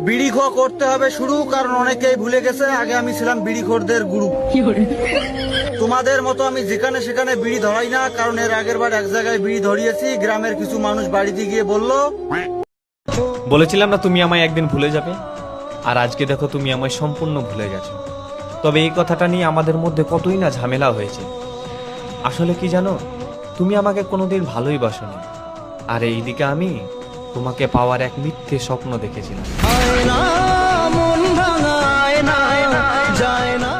বিড়ি খাওয়া করতে হবে শুরু, কারণ অনেকেই ভুলে গেছে আগে আমি ছিলাম বিড়িখোরদের গুরু। তোমাদের মতো আমি যেখানে সেখানে বিড়ি ধরাই না, কারণ এর আগের বার এক জায়গায় বিড়ি ধরিয়েছি, গ্রামের কিছু মানুষ বাড়িতে গিয়ে বললো বলেছিলাম না তুমি আমায় একদিন ভুলে যাবে, আর আজকে দেখো তুমি আমায় সম্পূর্ণ ভুলে গেছো। তবে এই কথাটা নিয়ে আমাদের মধ্যে কতই না ঝামেলা হয়েছে। আসলে কি জানো, তুমি আমাকে কোনোদিন ভালোই বাসোনি, আর এইদিকে আমি তোমাকে পাওয়ার এক মিথ্যে স্বপ্ন দেখেছিলাম। মন ভাঙায় না যায় না।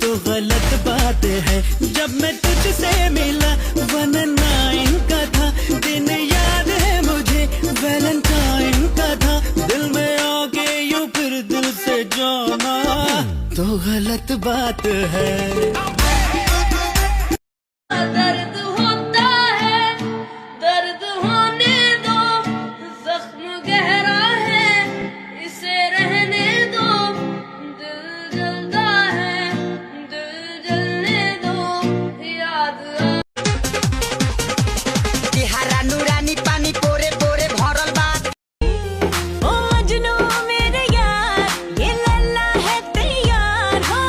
तो गलत बात है जब मैं तुझसे मिला, 19 का था दिन, याद है मुझे वैलेंटाइन का था, दिल में आके यूं फिर दिल से जाना तो गलत बात है। दर्द होता है, दर्द होने दो, जख्म गहरा है, इसे रहने दो, दिल जलता है, दिल जलने दो, याद চেহারা নুরানি পানি পরে পরে ভরল বাদ। ओ मजनू मेरे यार, ये लल्ला है तैयार हो,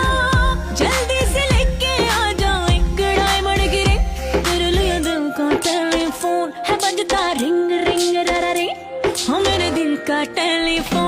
जल्दी से लेके आ जाओ एक डायमंड गिरे, तेरे लिए दिल का टेलीफोन है बजता रिंग रिंग रा रा रे, हो मेरे दिल का टेलीफोन।